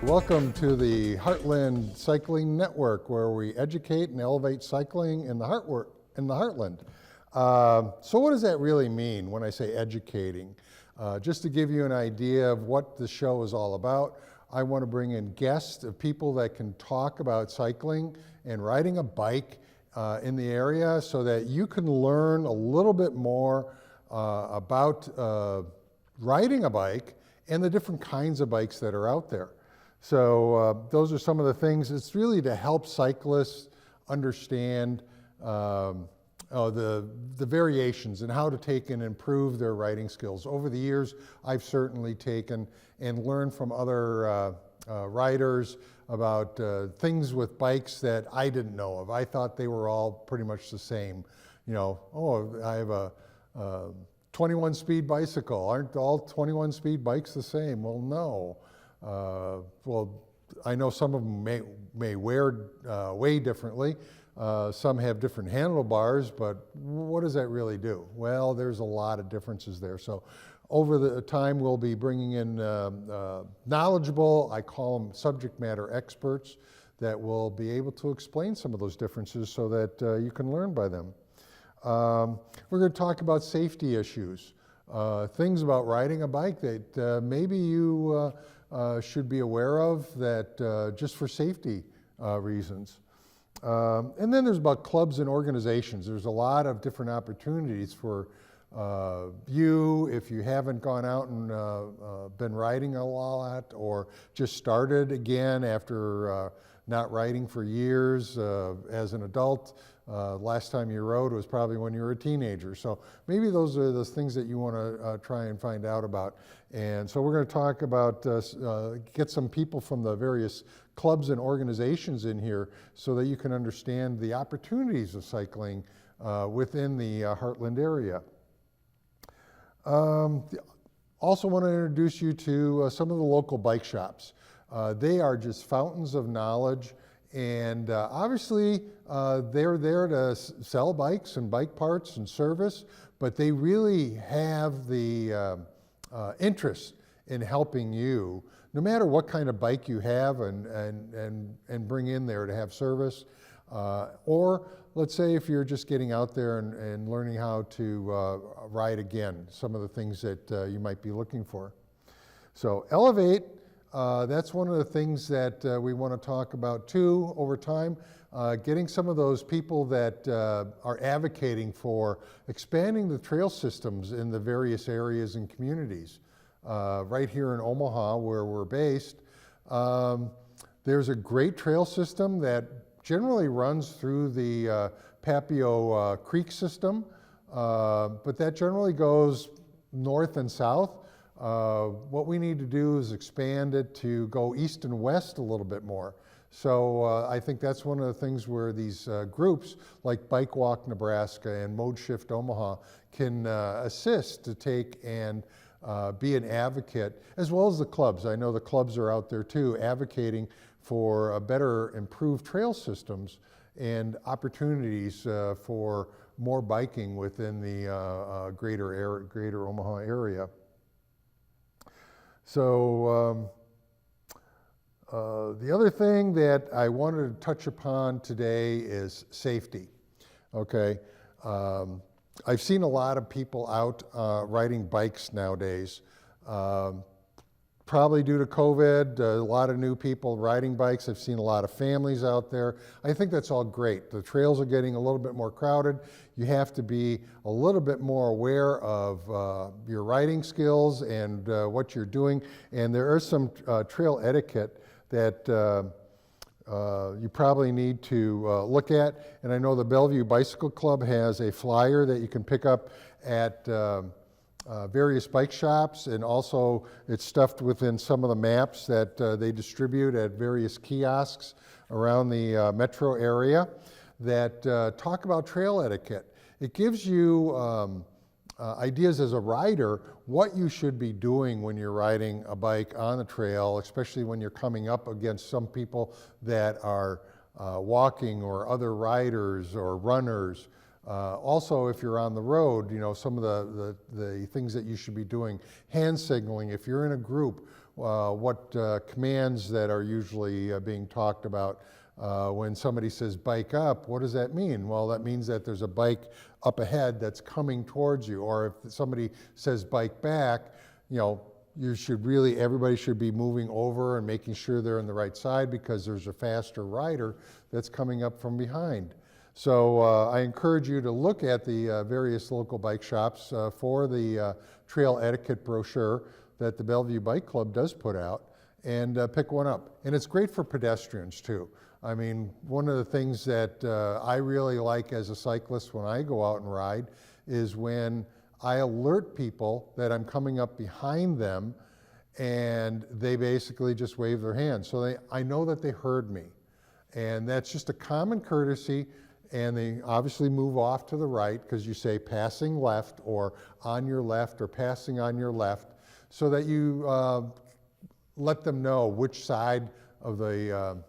Welcome to the Heartland Cycling Network, where we educate and elevate cycling in the Heartland. So what does that really mean when I say educating? Just to give you an idea of what the show is all about, I want to bring in guests of people that can talk about cycling and riding a bike in the area so that you can learn a little bit more about riding a bike and the different kinds of bikes that are out there. So those are some of the things. It's really to help cyclists understand the variations and how to take and improve their riding skills. Over the years, I've certainly taken and learned from other riders about things with bikes that I didn't know of. I thought they were all pretty much the same. You know, oh, I have a 21 speed bicycle. Aren't all 21 speed bikes the same? Well, no. Well, I know some of them may weigh differently. Some have different handlebars, but what does that really do? Well, there's a lot of differences there. So over the time, we'll be bringing in knowledgeable, I call them subject matter experts, that will be able to explain some of those differences so that you can learn by them. We're going to talk about safety issues, things about riding a bike that maybe you should be aware of, that just for safety reasons. And then there's about clubs and organizations. There's a lot of different opportunities for you, if you haven't gone out and been riding a lot, or just started again after not riding for years as an adult. Last time you rode was probably when you were a teenager. So maybe those are the things that you want to try and find out about. And so we're going to talk about, get some people from the various clubs and organizations in here so that you can understand the opportunities of cycling within the Heartland area. Also want to introduce you to some of the local bike shops. They are just fountains of knowledge, and obviously they're there to sell bikes and bike parts and service, but they really have the interest in helping you, no matter what kind of bike you have, and bring in there to have service. Or let's say if you're just getting out there and learning how to ride again, some of the things that you might be looking for. So Elevate, that's one of the things that we want to talk about too over time, getting some of those people that are advocating for expanding the trail systems in the various areas and communities. Right here in Omaha, where we're based, there's a great trail system that generally runs through the Papio Creek system, but that generally goes north and south. What we need to do is expand it to go east and west a little bit more. So I think that's one of the things where these groups like Bike Walk Nebraska and Mode Shift Omaha can assist to take and be an advocate, as well as the clubs. I know the clubs are out there too, advocating for a better improved trail systems and opportunities for more biking within the greater Omaha area. So the other thing that I wanted to touch upon today is safety. Okay, I've seen a lot of people out riding bikes nowadays. Probably due to COVID, a lot of new people riding bikes. I've seen a lot of families out there. I think that's all great. The trails are getting a little bit more crowded. You have to be a little bit more aware of your riding skills and what you're doing. And there is some trail etiquette that you probably need to look at. And I know the Bellevue Bicycle Club has a flyer that you can pick up at various bike shops, and also it's stuffed within some of the maps that they distribute at various kiosks around the metro area that talk about trail etiquette. It gives you ideas as a rider what you should be doing when you're riding a bike on the trail, especially when you're coming up against some people that are walking, or other riders or runners. Also, if you're on the road, you know, some of the things that you should be doing, hand signaling if you're in a group, what commands that are usually being talked about. When somebody says bike up, what does that mean? Well, that means that there's a bike up ahead that's coming towards you. Or if somebody says bike back, you should everybody should be moving over and making sure they're on the right side because there's a faster rider that's coming up from behind. So I encourage you to look at the various local bike shops for the trail etiquette brochure that the Bellevue Bike Club does put out and pick one up. And it's great for pedestrians too. I mean, one of the things that I really like as a cyclist when I go out and ride is when I alert people that I'm coming up behind them and they basically just wave their hands. So I know that they heard me. And that's just a common courtesy, and they obviously move off to the right because you say passing left or on your left or passing on your left, so that you let them know which side of the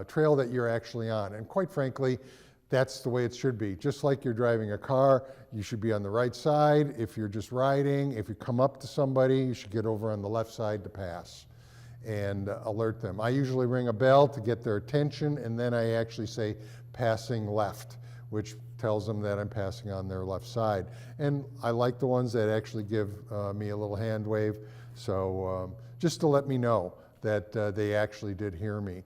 trail that you're actually on. And quite frankly, that's the way it should be. Just like you're driving a car, you should be on the right side. If you're just riding, if you come up to somebody, you should get over on the left side to pass and alert them. I usually ring a bell to get their attention, and then I actually say passing left, which tells them that I'm passing on their left side. And I like the ones that actually give me a little hand wave, so just to let me know that they actually did hear me.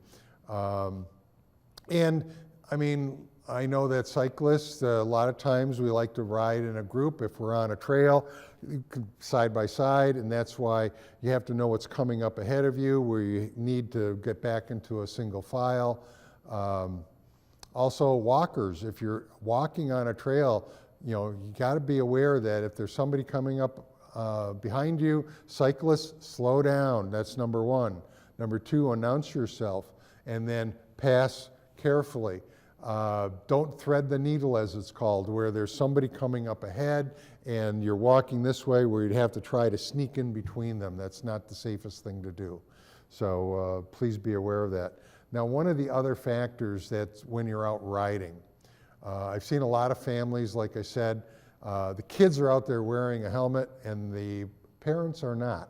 And I mean, I know that cyclists, a lot of times we like to ride in a group. If we're on a trail, side by side, and that's why you have to know what's coming up ahead of you, where you need to get back into a single file. Also, walkers, if you're walking on a trail, you got to be aware that if there's somebody coming up behind you, cyclists, slow down. That's number one. Number two, announce yourself, and then pass carefully. Don't thread the needle, as it's called, where there's somebody coming up ahead and you're walking this way where you'd have to try to sneak in between them. That's not the safest thing to do. So please be aware of that. Now, one of the other factors that's when you're out riding, I've seen a lot of families, like I said, the kids are out there wearing a helmet and the parents are not.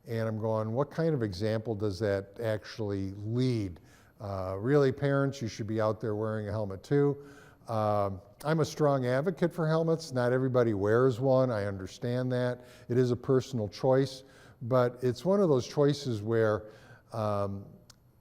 And I'm going, what kind of example does that actually lead? Really, parents, you should be out there wearing a helmet too. I'm a strong advocate for helmets. Not everybody wears one. I understand that. It is a personal choice, but it's one of those choices where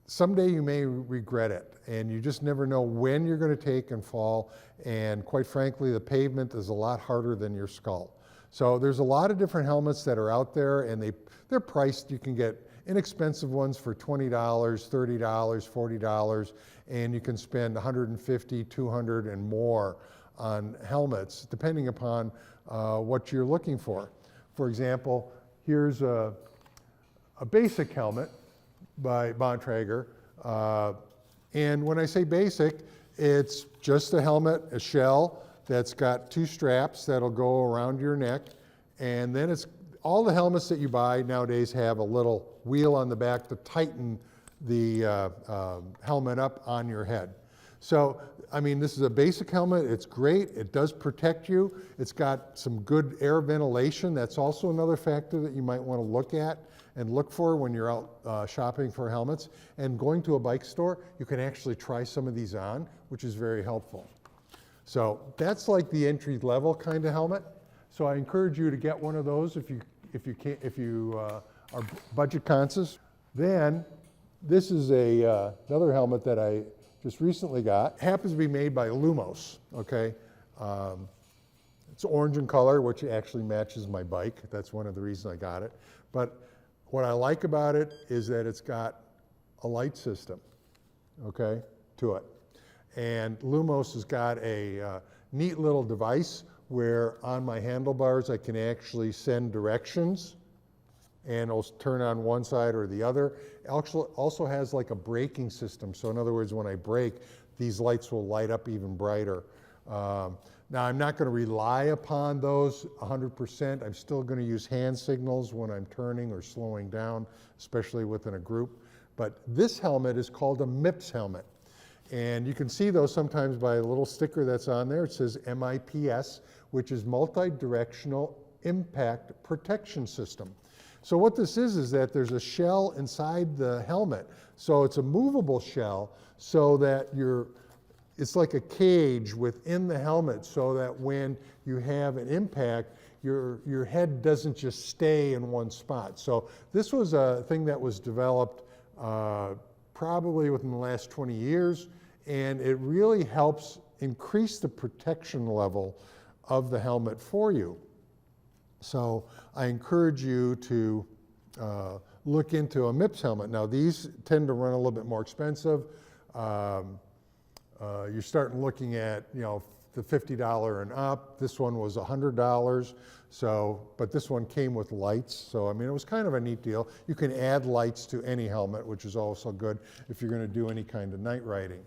someday you may regret it, and you just never know when you're going to take and fall. And quite frankly, the pavement is a lot harder than your skull. So there's a lot of different helmets that are out there, and they're priced. You can get inexpensive ones for $20, $30, $40, and you can spend $150, $200 and more on helmets, depending upon what you're looking for. For example, here's a basic helmet by Bontrager, and when I say basic, it's just a helmet, a shell that's got two straps that'll go around your neck, and then all the helmets that you buy nowadays have a little wheel on the back to tighten the helmet up on your head. So, I mean, this is a basic helmet. It's great. It does protect you. It's got some good air ventilation. That's also another factor that you might want to look at and look for when you're out shopping for helmets. And going to a bike store, you can actually try some of these on, which is very helpful. So that's like the entry level kind of helmet. So I encourage you to get one of those if you are budget conscious. Then this is another helmet that I just recently got. It happens to be made by Lumos. Okay, it's orange in color, which actually matches my bike. That's one of the reasons I got it. But what I like about it is that it's got a light system, okay, to it. And Lumos has got a neat little device where on my handlebars I can actually send directions, and it'll turn on one side or the other. It also has like a braking system. So in other words, when I brake, these lights will light up even brighter. Now, I'm not going to rely upon those 100%. I'm still going to use hand signals when I'm turning or slowing down, especially within a group. But this helmet is called a MIPS helmet. And you can see those sometimes by a little sticker that's on there. It says MIPS, which is Multi-Directional Impact Protection System. So what this is that there's a shell inside the helmet. So it's a movable shell so that it's like a cage within the helmet so that when you have an impact, your head doesn't just stay in one spot. So this was a thing that was developed probably within the last 20 years, and it really helps increase the protection level of the helmet for you. So I encourage you to look into a MIPS helmet. Now these tend to run a little bit more expensive. You're starting looking at, the $50 and up. This one was $100. But this one came with lights. So, I mean, it was kind of a neat deal. You can add lights to any helmet, which is also good if you're going to do any kind of night riding.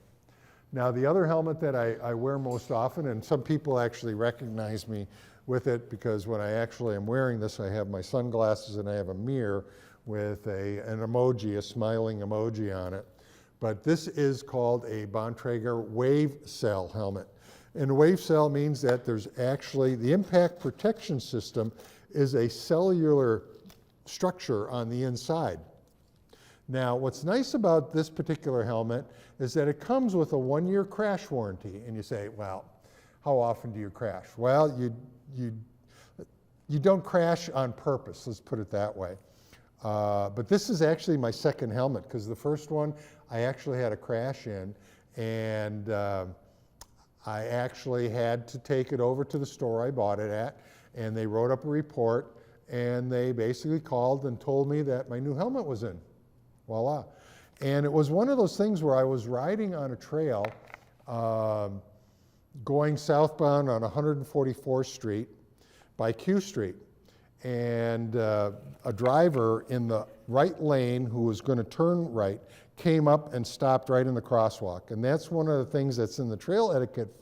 Now, the other helmet that I wear most often, and some people actually recognize me with it because when I actually am wearing this, I have my sunglasses and I have a mirror with an emoji, a smiling emoji on it. But this is called a Bontrager Wavecell helmet. And Wavecell means that there's actually, the impact protection system is a cellular structure on the inside. Now, what's nice about this particular helmet is that it comes with a 1-year crash warranty. And you say, well, how often do you crash? Well, you don't crash on purpose, let's put it that way. But this is actually my second helmet because the first one I actually had a crash in, and I actually had to take it over to the store I bought it at, and they wrote up a report, and they basically called and told me that my new helmet was in. Voila. And it was one of those things where I was riding on a trail going southbound on 144th Street by Q Street. And a driver in the right lane who was going to turn right came up and stopped right in the crosswalk. And that's one of the things that's in the trail etiquette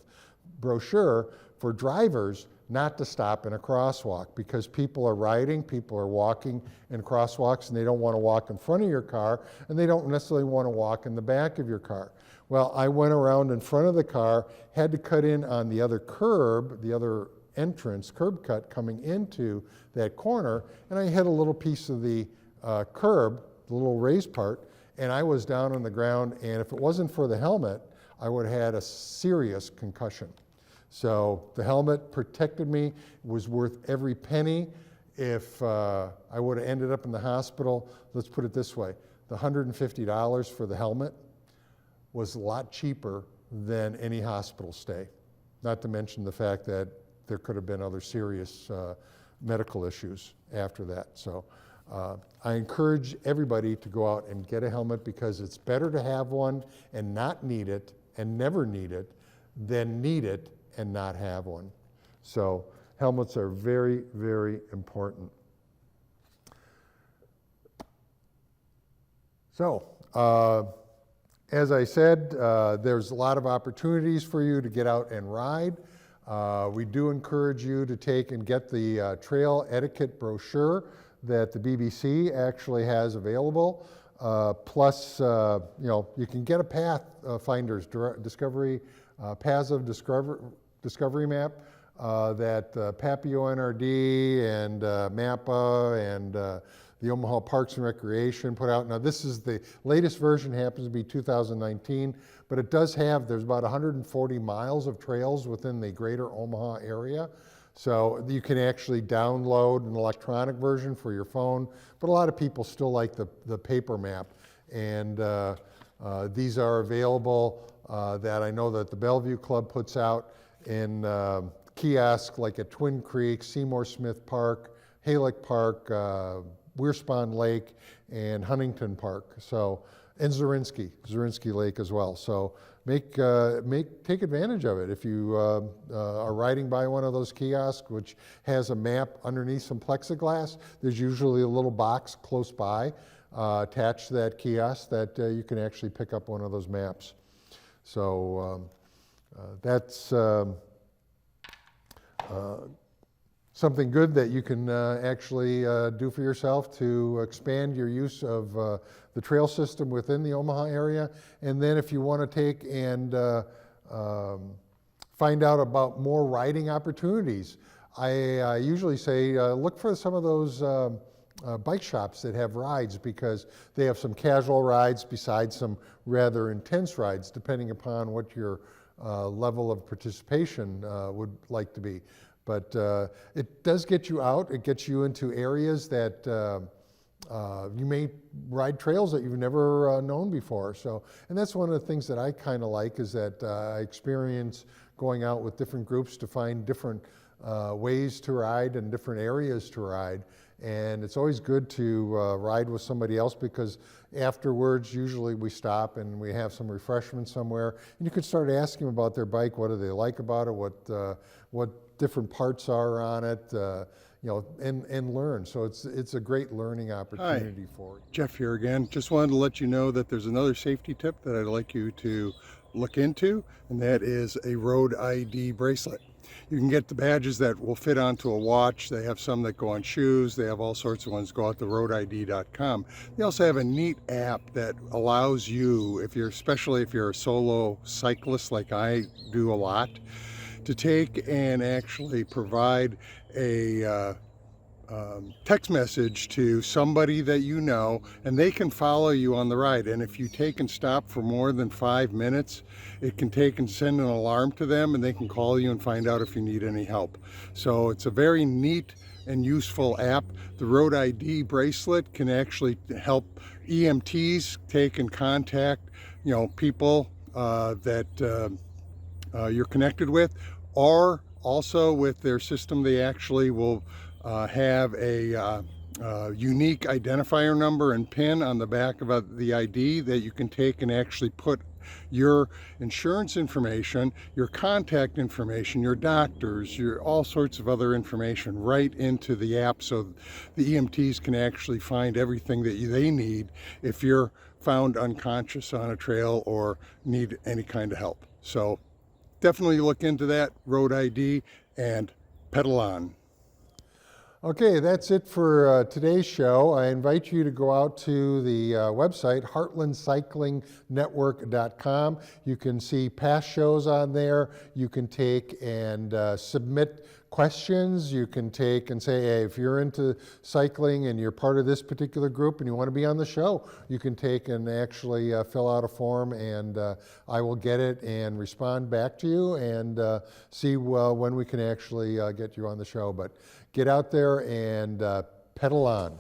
brochure for drivers, not to stop in a crosswalk, because people are riding, people are walking in crosswalks, and they don't want to walk in front of your car, and they don't necessarily want to walk in the back of your car. Well, I went around in front of the car, had to cut in on the other curb, the other entrance, curb cut coming into that corner, and I hit a little piece of the curb, the little raised part, and I was down on the ground, and if it wasn't for the helmet, I would have had a serious concussion. So the helmet protected me. It was worth every penny. If I would have ended up in the hospital, let's put it this way, the $150 for the helmet was a lot cheaper than any hospital stay. Not to mention the fact that there could have been other serious medical issues after that. So I encourage everybody to go out and get a helmet because it's better to have one and not need it and never need it than need it and not have one. So helmets are very, very important. So as I said, there's a lot of opportunities for you to get out and ride. We do encourage you to take and get the trail etiquette brochure that the BBC actually has available. Plus, you can get a path finder's discovery, paths of discovery map that Papio NRD and MAPA and the Omaha Parks and Recreation put out. Now this is the latest version, happens to be 2019, but it does have, there's about 140 miles of trails within the greater Omaha area. So you can actually download an electronic version for your phone, but a lot of people still like the paper map. And these are available that I know that the Bellevue Club puts out in kiosks like at Twin Creek, Seymour Smith Park, Halleck Park, Weirspond Lake, and Huntington Park. So, and Zarinsky Lake as well. So take advantage of it. If you are riding by one of those kiosks, which has a map underneath some plexiglass, there's usually a little box close by attached to that kiosk that you can actually pick up one of those maps. So that's something good that you can actually do for yourself to expand your use of the trail system within the Omaha area. And then if you want to take and find out about more riding opportunities, I usually say look for some of those bike shops that have rides, because they have some casual rides besides some rather intense rides, depending upon what your level of participation would like to be. But it does get you out. It gets you into areas that you may ride trails that you've never known before. So, and that's one of the things that I kind of like, is that I experience going out with different groups to find different ways to ride and different areas to ride. And it's always good to ride with somebody else, because afterwards usually we stop and we have some refreshment somewhere, and you can start asking them about their bike. What do they like about it? What different parts are on it? You know, and learn. So it's a great learning opportunity for you. Jeff here again. Just wanted to let you know that there's another safety tip that I'd like you to look into, and that is a road ID bracelet. You can get the badges that will fit onto a watch. They have some that go on shoes. They have all sorts of ones. Go out to roadid.com. They also have a neat app that allows you, especially if you're a solo cyclist like I do a lot, to take and actually provide a text message to somebody that you know, and they can follow you on the ride. And if you take and stop for more than 5 minutes, it can take and send an alarm to them, and they can call you and find out if you need any help. So it's a very neat and useful app. The Road ID bracelet can actually help EMTs take and contact, you know, people that you're connected with, or also with their system they actually will have a unique identifier number and PIN on the back of the ID that you can take and actually put your insurance information, your contact information, your doctors, your all sorts of other information right into the app, so the EMTs can actually find everything that they need if you're found unconscious on a trail or need any kind of help. So definitely look into that, Road ID, and pedal on. Okay, that's it for today's show. I invite you to go out to the website, heartlandcyclingnetwork.com. You can see past shows on there. You can take and submit questions. You can take and say, hey, if you're into cycling and you're part of this particular group and you want to be on the show, you can take and actually fill out a form, and I will get it and respond back to you and see when we can actually get you on the show. But get out there and pedal on.